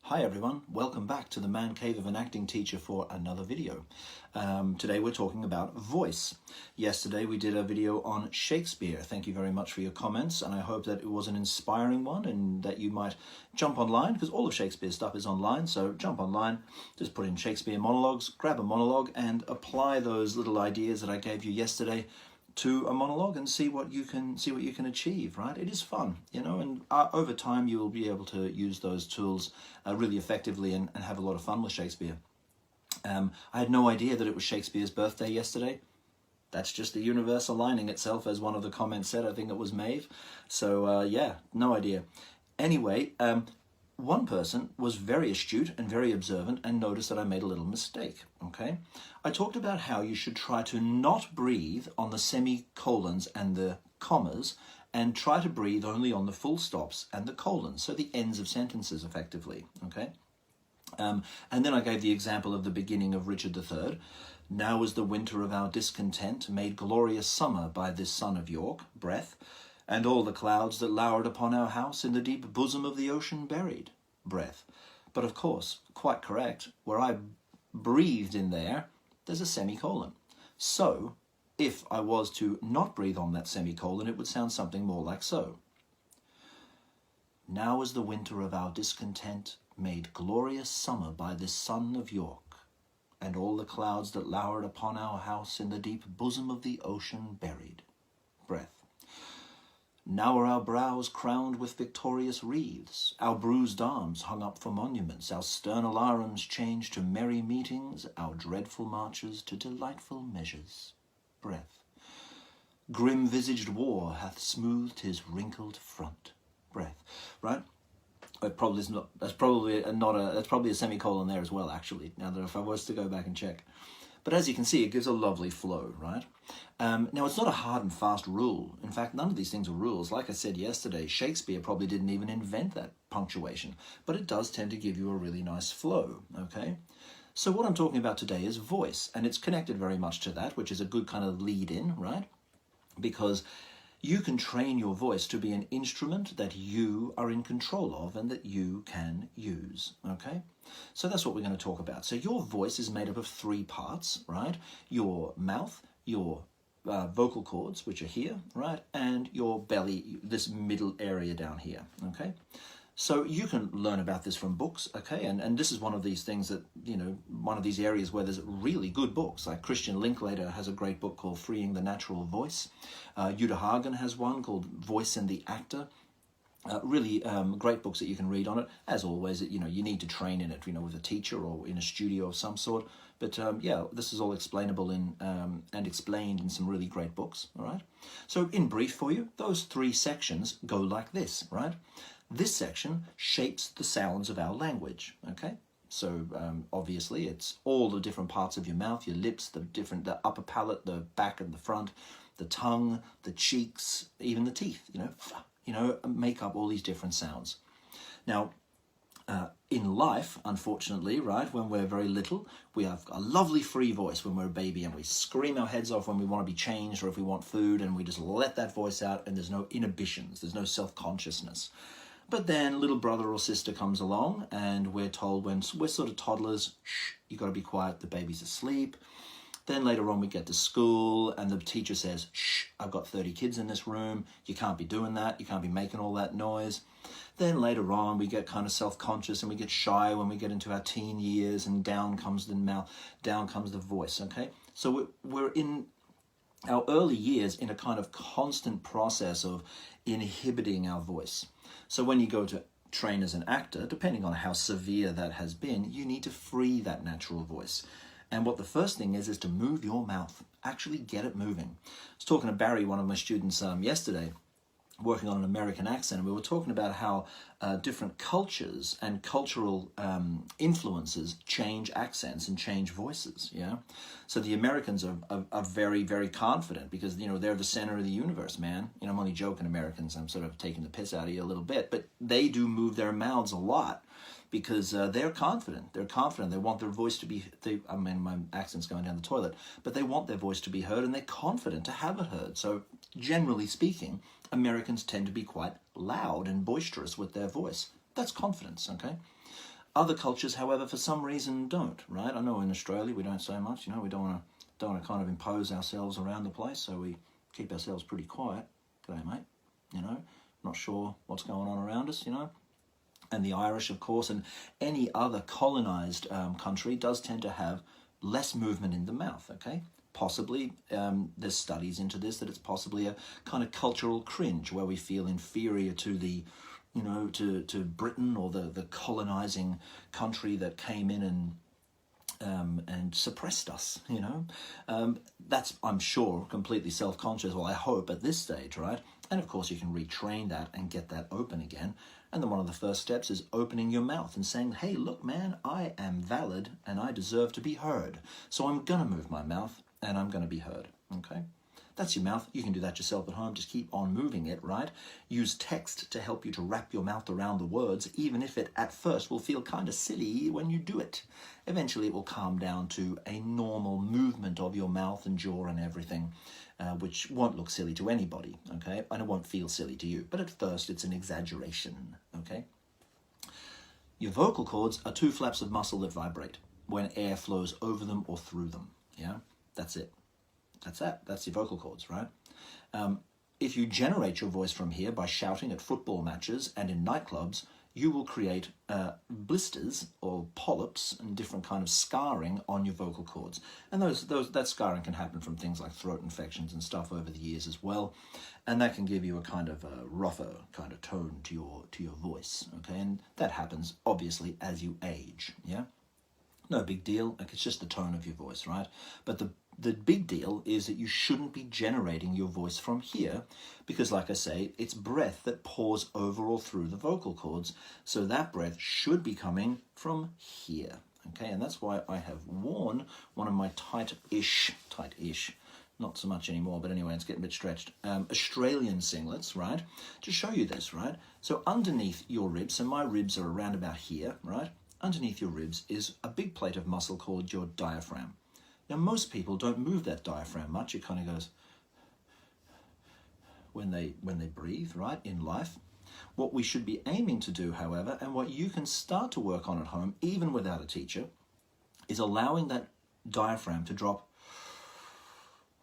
Hi everyone, welcome back to the Man Cave of an Acting Teacher for another video. Today we're talking about voice. Yesterday we did a video on Shakespeare. Thank you very much for your comments, and I hope that it was an inspiring one and that you might jump online, because all of Shakespeare's stuff is online, so jump online, just put in Shakespeare monologues, grab a monologue and apply those little ideas that I gave you yesterday to a monologue and see what you can achieve, right? It is fun, and over time you will be able to use those tools really effectively and have a lot of fun with Shakespeare. I had no idea that it was Shakespeare's birthday yesterday. That's just the universe aligning itself, as one of the comments said. I think it was Maeve. So yeah, no idea. Anyway, one person was very astute and very observant and noticed that I made a little mistake, okay? I talked about how you should try to not breathe on the semicolons and the commas and try to breathe only on the full stops and the colons, so the ends of sentences effectively, okay? And then I gave the example of the beginning of Richard III. Now was the winter of our discontent made glorious summer by this son of York, breath, and all the clouds that lowered upon our house in the deep bosom of the ocean buried, breath. But of course, quite correct, where I breathed in there, there's a semicolon. So, if I was to not breathe on that semicolon, it would sound something more like so. Now is the winter of our discontent made glorious summer by this son of York, and all the clouds that lowered upon our house in the deep bosom of the ocean buried, breath. Now are our brows crowned with victorious wreaths, our bruised arms hung up for monuments, our stern alarums changed to merry meetings, our dreadful marches to delightful measures, breath. Grim-visaged war hath smoothed his wrinkled front, breath. Right? It probably is not. That's probably a semicolon there as well, actually. Now that if I was to go back and check. But as you can see, it gives a lovely flow, right? Now, it's not a hard and fast rule. In fact, none of these things are rules. Like I said yesterday, Shakespeare probably didn't even invent that punctuation, but it does tend to give you a really nice flow, okay? So what I'm talking about today is voice, and it's connected very much to that, which is a good kind of lead-in, right? Because you can train your voice to be an instrument that you are in control of and that you can use, okay? So that's what we're going to talk about. So your voice is made up of three parts, right? Your mouth, your vocal cords, which are here, right? And your belly, this middle area down here, okay? So you can learn about this from books, okay? And this is one of these things that, one of these areas where there's really good books. Like Christian Linklater has a great book called Freeing the Natural Voice. Uta Hagen has one called Voice and the Actor. Really great books that you can read on it. As always, you need to train in it, with a teacher or in a studio of some sort. But yeah, this is all explainable and explained in some really great books, all right? So in brief for you, those three sections go like this, right? This section shapes the sounds of our language, okay? So obviously it's all the different parts of your mouth, your lips, the upper palate, the back and the front, the tongue, the cheeks, even the teeth, make up all these different sounds. Now, in life, unfortunately, right, when we're very little, we have a lovely free voice when we're a baby, and we scream our heads off when we want to be changed or if we want food, and we just let that voice out, and there's no inhibitions, there's no self-consciousness. But then little brother or sister comes along, and we're told when we're sort of toddlers, shh, you got to be quiet, the baby's asleep. Then later on we get to school and the teacher says, shh, I've got 30 kids in this room. You can't be doing that. You can't be making all that noise. Then later on we get kind of self-conscious and we get shy when we get into our teen years, and down comes the mouth, down comes the voice, okay? So we're in our early years in a kind of constant process of inhibiting our voice. So when you go to train as an actor, depending on how severe that has been, you need to free that natural voice. And what the first thing is to move your mouth. Actually get it moving. I was talking to Barry, one of my students, yesterday, working on an American accent, and we were talking about how different cultures and cultural influences change accents and change voices, yeah? So the Americans are very, very confident because, they're the center of the universe, man. I'm only joking, Americans. I'm sort of taking the piss out of you a little bit, but they do move their mouths a lot because they're confident. They're confident. They want their voice to be, my accent's going down the toilet, but they want their voice to be heard, and they're confident to have it heard. So generally speaking, Americans tend to be quite loud and boisterous with their voice. That's confidence, okay? Other cultures, however, for some reason don't, right? I know in Australia we don't say much, we don't want to kind of impose ourselves around the place, so we keep ourselves pretty quiet. G'day, mate. Not sure what's going on around us, And the Irish, of course, and any other colonized country does tend to have less movement in the mouth, okay? Possibly, there's studies into this, that it's possibly a kind of cultural cringe where we feel inferior to the, to Britain or the colonizing country that came in and suppressed us, That's, I'm sure, completely self-conscious, well, I hope at this stage, right? And of course you can retrain that and get that open again. And then one of the first steps is opening your mouth and saying, hey, look, man, I am valid and I deserve to be heard. So I'm going to move my mouth and I'm going to be heard, okay? That's your mouth. You can do that yourself at home. Just keep on moving it, right? Use text to help you to wrap your mouth around the words, even if it at first will feel kind of silly when you do it. Eventually it will calm down to a normal movement of your mouth and jaw and everything, which won't look silly to anybody, okay? And it won't feel silly to you. But at first it's an exaggeration, okay? Your vocal cords are two flaps of muscle that vibrate when air flows over them or through them, yeah? That's it. That's your vocal cords, right? If you generate your voice from here by shouting at football matches and in nightclubs, you will create blisters or polyps and different kind of scarring on your vocal cords. And that scarring can happen from things like throat infections and stuff over the years as well. And that can give you a kind of a rougher kind of tone to your voice, okay? And that happens, obviously, as you age, yeah? No big deal, like it's just the tone of your voice, right? But the big deal is that you shouldn't be generating your voice from here because, like I say, it's breath that pours over or through the vocal cords. So that breath should be coming from here, okay? And that's why I have worn one of my tight-ish, not so much anymore, but anyway, it's getting a bit stretched, Australian singlets, right? To show you this, right? So underneath your ribs, so my ribs are around about here, right? Underneath your ribs is a big plate of muscle called your diaphragm. Now, most people don't move that diaphragm much. It kind of goes when they breathe, right, in life. What we should be aiming to do, however, and what you can start to work on at home, even without a teacher, is allowing that diaphragm to drop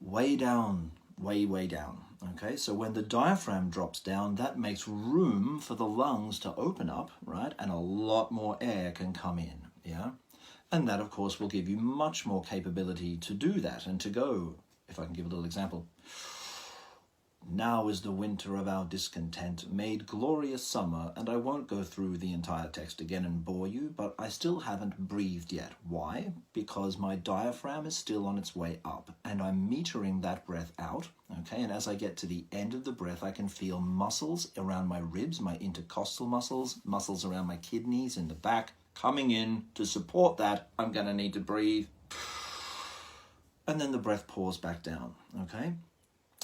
way down, way down, okay? So when the diaphragm drops down, that makes room for the lungs to open up, right? And a lot more air can come in, yeah? And that, of course, will give you much more capability to do that and to go, if I can give a little example. Now is the winter of our discontent made glorious summer, and I won't go through the entire text again and bore you, but I still haven't breathed yet. Why? Because my diaphragm is still on its way up, and I'm metering that breath out, okay? And as I get to the end of the breath, I can feel muscles around my ribs, my intercostal muscles around my kidneys in the back, coming in to support that. I'm going to need to breathe. And then the breath pours back down, okay?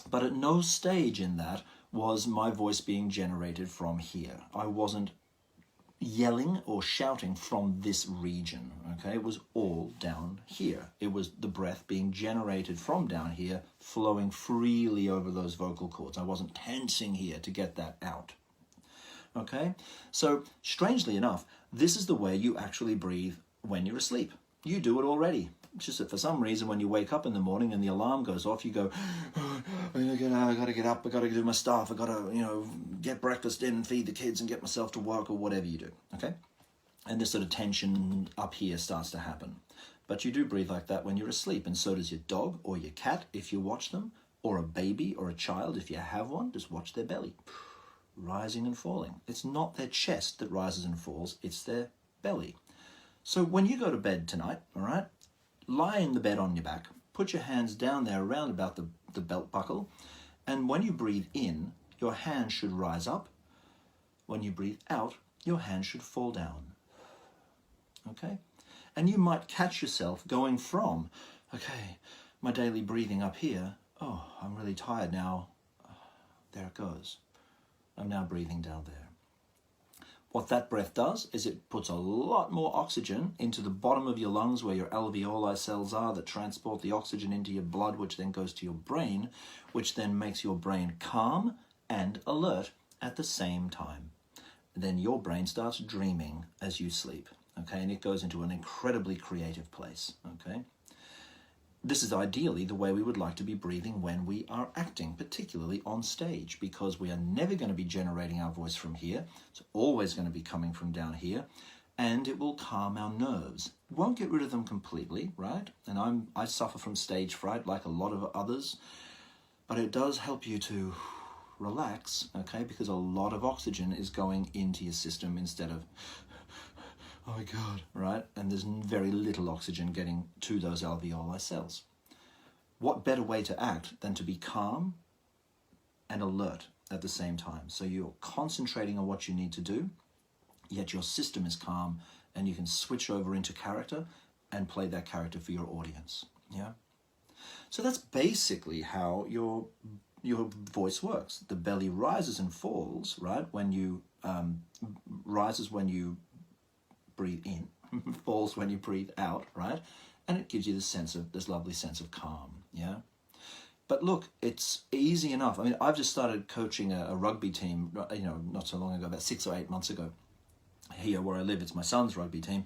But at no stage in that was my voice being generated from here. I wasn't yelling or shouting from this region, okay? It was all down here. It was the breath being generated from down here, flowing freely over those vocal cords. I wasn't tensing here to get that out. Okay, so strangely enough, this is the way you actually breathe when you're asleep. You do it already. It's just that for some reason when you wake up in the morning and the alarm goes off, you go, I gotta get up, I gotta do my stuff, I gotta, get breakfast in and feed the kids and get myself to work or whatever you do, okay? And this sort of tension up here starts to happen. But you do breathe like that when you're asleep, and so does your dog or your cat if you watch them, or a baby or a child if you have one. Just watch their belly. Rising and falling. It's not their chest that rises and falls, it's their belly. So when you go to bed tonight, all right, lie in the bed on your back, put your hands down there around about the belt buckle, and when you breathe in, your hands should rise up. When you breathe out, your hands should fall down. Okay? And you might catch yourself going from, okay, my daily breathing up here, oh, I'm really tired now, there it goes. I'm now breathing down there. What that breath does is it puts a lot more oxygen into the bottom of your lungs where your alveoli cells are that transport the oxygen into your blood, which then goes to your brain, which then makes your brain calm and alert at the same time. Then your brain starts dreaming as you sleep. okay, and it goes into an incredibly creative place, okay? This is ideally the way we would like to be breathing when we are acting, particularly on stage, because we are never going to be generating our voice from here. It's always going to be coming from down here, and it will calm our nerves. It won't get rid of them completely, right? And I suffer from stage fright like a lot of others, but it does help you to relax, okay? Because a lot of oxygen is going into your system instead of, oh my God, right? And there's very little oxygen getting to those alveoli cells. What better way to act than to be calm and alert at the same time? So you're concentrating on what you need to do, yet your system is calm, and you can switch over into character and play that character for your audience, yeah? So that's basically how your voice works. The belly rises and falls, right? When you, rises when you breathe in, falls when you breathe out, right? And it gives you this lovely sense of calm, yeah? But look, it's easy enough. I mean, I've just started coaching a rugby team, not so long ago, about 6 or 8 months ago. Here where I live, it's my son's rugby team.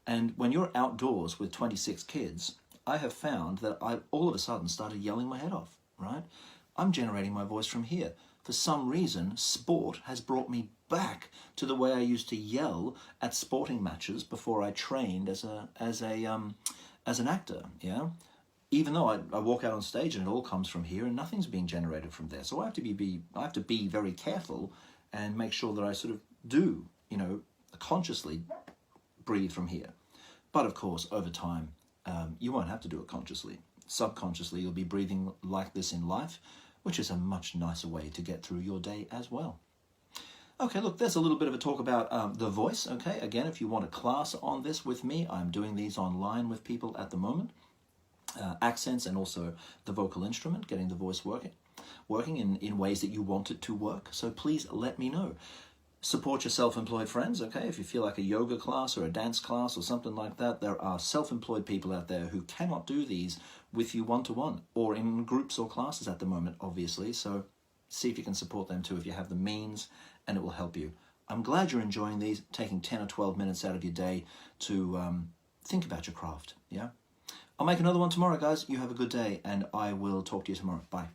And when you're outdoors with 26 kids, I have found that I all of a sudden started yelling my head off, right? I'm generating my voice from here. For some reason, sport has brought me back to the way I used to yell at sporting matches before I trained as an actor, yeah? Even though I walk out on stage and it all comes from here and nothing's being generated from there. So I have to be very careful and make sure that I sort of do, consciously breathe from here. But of course, over time, you won't have to do it consciously. Subconsciously, you'll be breathing like this in life, which is a much nicer way to get through your day as well. Okay, look, there's a little bit of a talk about the voice, okay? Again, if you want a class on this with me, I'm doing these online with people at the moment. Accents and also the vocal instrument, getting the voice working in ways that you want it to work. So please let me know. Support your self-employed friends, okay? If you feel like a yoga class or a dance class or something like that, there are self-employed people out there who cannot do these with you one-to-one or in groups or classes at the moment, obviously. So see if you can support them too if you have the means, and it will help you. I'm glad you're enjoying these, taking 10 or 12 minutes out of your day to think about your craft, yeah? I'll make another one tomorrow, guys. You have a good day, and I will talk to you tomorrow. Bye.